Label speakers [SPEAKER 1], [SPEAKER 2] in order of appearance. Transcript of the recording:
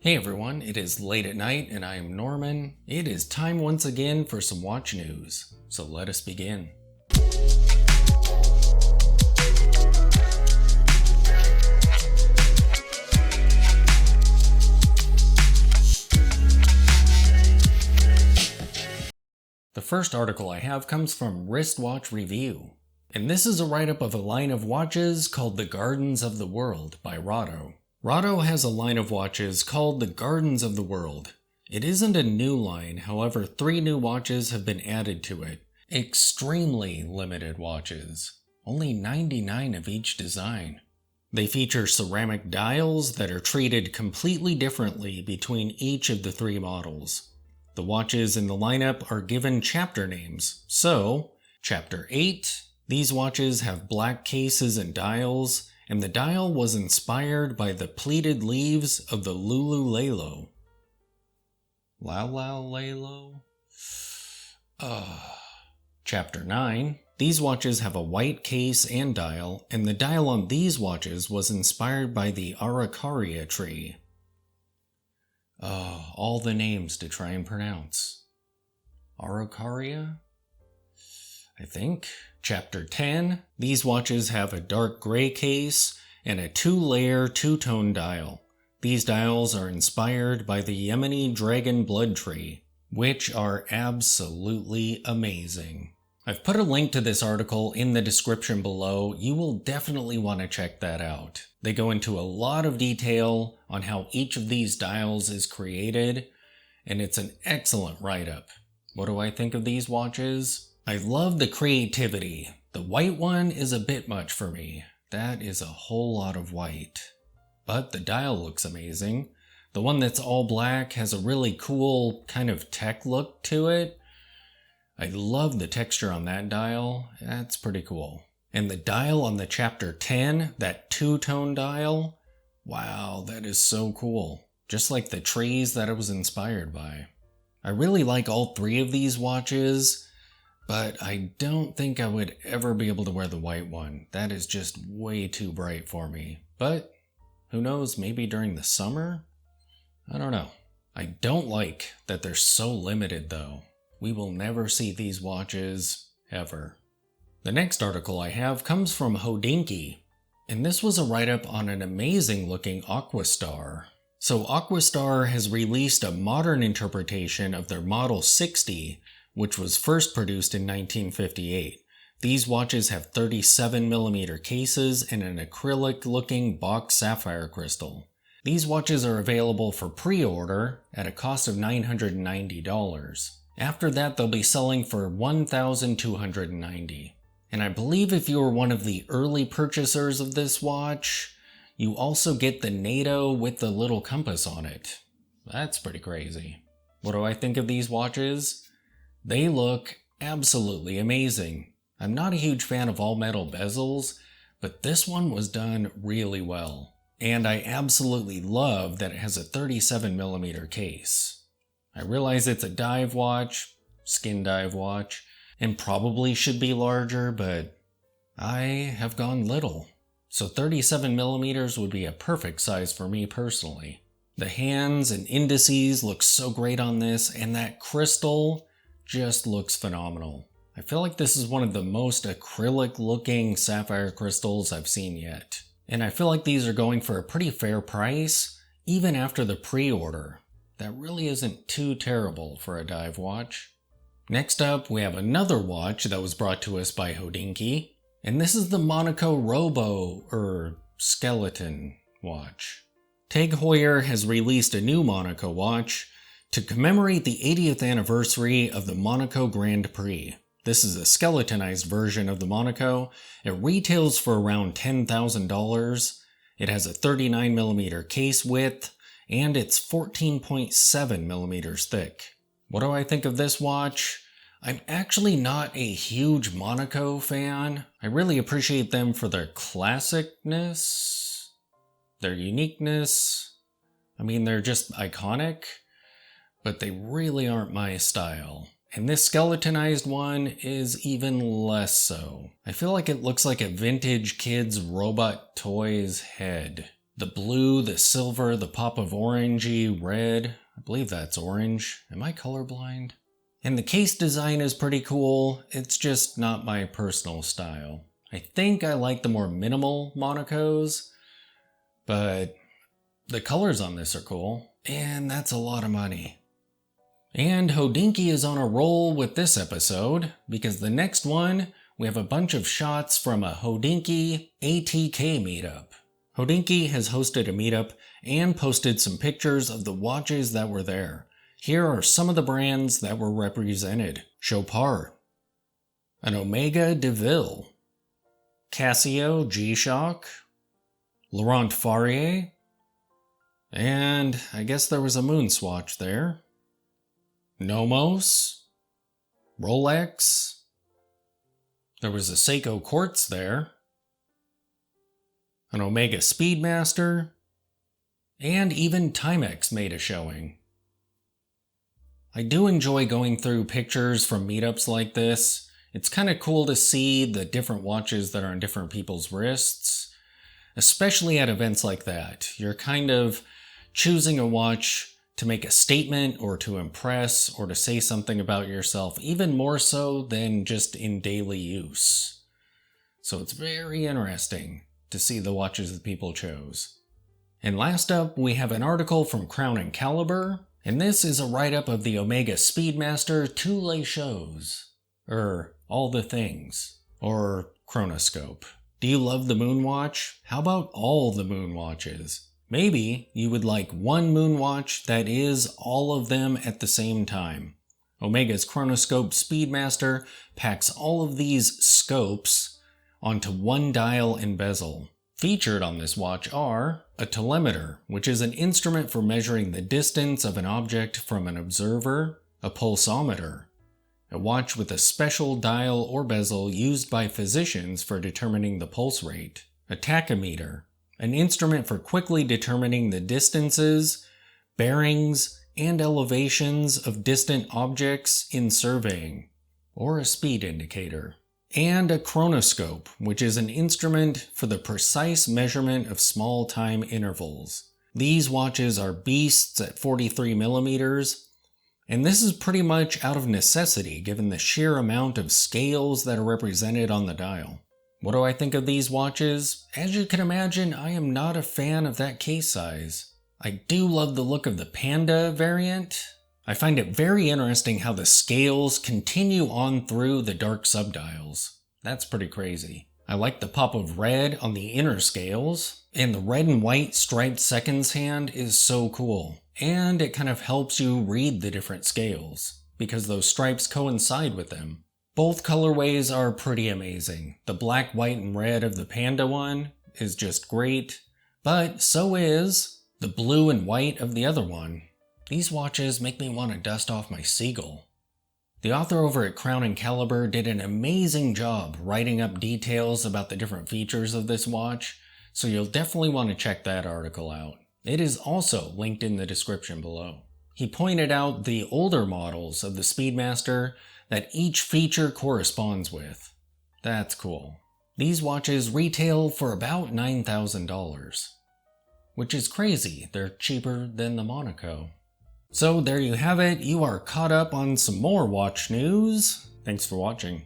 [SPEAKER 1] Hey everyone, it is late at night and I am Norman. It is time once again for some watch news, so let us begin. The first article I have comes from Wristwatch Review, and this is a write-up of a line of watches called the Gardens of the World by Rodo. Rodo has a line of watches called the Gardens of the World. It isn't a new line, however 3 new watches have been added to it. Extremely limited watches. Only 99 of each design. They feature ceramic dials that are treated completely differently between each of the 3 models. The watches in the lineup are given chapter names, so Chapter 8, these watches have black cases and dials, and the dial was inspired by the pleated leaves of the Lulu-Lalo. Lalo? Chapter 9, these watches have a white case and dial, and the dial on these watches was inspired by the Araucaria tree. All the names to try and pronounce. Araucaria? I think. Chapter 10, these watches have a dark gray case and a 2-layer 2-tone dial. These dials are inspired by the Yemeni dragon blood tree, which are absolutely amazing. I've put a link to this article in the description below. You will definitely want to check that out. They go into a lot of detail on how each of these dials is created, and it's an excellent write-up. What do I think of these watches? I love the creativity. The white one is a bit much for me. That is a whole lot of white. But the dial looks amazing. The one that's all black has a really cool kind of tech look to it. I love the texture on that dial. That's pretty cool. And the dial on the Chapter 10, that 2-tone dial, wow, that is so cool. Just like the trees that it was inspired by. I really like all 3 of these watches, but I don't think I would ever be able to wear the white one. That is just way too bright for me. But who knows, maybe during the summer? I don't know. I don't like that they're so limited though. We will never see these watches, ever. The next article I have comes from Hodinkee, and this was a write-up on an amazing looking Aquastar. So Aquastar has released a modern interpretation of their Model 60, which was first produced in 1958. These watches have 37mm cases and an acrylic looking box sapphire crystal. These watches are available for pre-order at a cost of $990. After that, they'll be selling for $1,290. And I believe if you were one of the early purchasers of this watch, you also get the NATO with the little compass on it. That's pretty crazy. What do I think of these watches? They look absolutely amazing. I'm not a huge fan of all metal bezels, but this one was done really well. And I absolutely love that it has a 37mm case. I realize it's a dive watch, skin dive watch, and probably should be larger, but I have gone little. So 37mm would be a perfect size for me personally. The hands and indices look so great on this, and that crystal just looks phenomenal. I feel like this is one of the most acrylic looking sapphire crystals I've seen yet. And I feel like these are going for a pretty fair price, even after the pre-order. That really isn't too terrible for a dive watch. Next up, we have another watch that was brought to us by Hodinkee, and this is the Monaco Robo, skeleton watch. Tag Heuer has released a new Monaco watch to commemorate the 80th anniversary of the Monaco Grand Prix. This is a skeletonized version of the Monaco. It retails for around $10,000. It has a 39mm case width, and it's 14.7mm thick. What do I think of this watch? I'm actually not a huge Monaco fan. I really appreciate them for their classicness, their uniqueness. I mean, they're just iconic, but they really aren't my style. And this skeletonized one is even less so. I feel like it looks like a vintage kid's robot toy's head. The blue, the silver, the pop of orangey, red. I believe that's orange. Am I colorblind? And the case design is pretty cool. It's just not my personal style. I think I like the more minimal Monacos, but the colors on this are cool. And that's a lot of money. And Hodinkee is on a roll with this episode, because the next one, we have a bunch of shots from a Hodinki ATK meetup. Hodinkee has hosted a meetup and posted some pictures of the watches that were there. Here are some of the brands that were represented. Chopard, an Omega DeVille, Casio G-Shock, Laurent Faurier, and I guess there was a moon swatch there. Nomos, Rolex, there was a Seiko Quartz there, an Omega Speedmaster, and even Timex made a showing. I do enjoy going through pictures from meetups like this. It's kind of cool to see the different watches that are on different people's wrists, especially at events like that. You're kind of choosing a watch to make a statement or to impress or to say something about yourself, even more so than just in daily use. So it's very interesting to see the watches that people chose. And last up, we have an article from Crown & Caliber, and this is a write-up of the Omega Speedmaster Tous les Choses, all the things, or chronoscope. Do you love the moon watch? How about all the moon watches? Maybe you would like one moon watch that is all of them at the same time. Omega's Chronoscope Speedmaster packs all of these scopes onto one dial and bezel. Featured on this watch are a telemeter, which is an instrument for measuring the distance of an object from an observer, a pulsometer, a watch with a special dial or bezel used by physicians for determining the pulse rate, a tachymeter, an instrument for quickly determining the distances, bearings, and elevations of distant objects in surveying, or a speed indicator, and a chronoscope, which is an instrument for the precise measurement of small time intervals. These watches are beasts at 43 millimeters, and this is pretty much out of necessity given the sheer amount of scales that are represented on the dial. What do I think of these watches? As you can imagine, I am not a fan of that case size. I do love the look of the Panda variant. I find it very interesting how the scales continue on through the dark subdials. That's pretty crazy. I like the pop of red on the inner scales, and the red and white striped seconds hand is so cool. And it kind of helps you read the different scales, because those stripes coincide with them. Both colorways are pretty amazing. The black, white, and red of the Panda one is just great, but so is the blue and white of the other one. These watches make me want to dust off my Seagull. The author over at Crown & Caliber did an amazing job writing up details about the different features of this watch, so you'll definitely want to check that article out. It is also linked in the description below. He pointed out the older models of the Speedmaster that each feature corresponds with. That's cool. These watches retail for about $9,000, which is crazy. They're cheaper than the Monaco. So there you have it. You are caught up on some more watch news. Thanks for watching.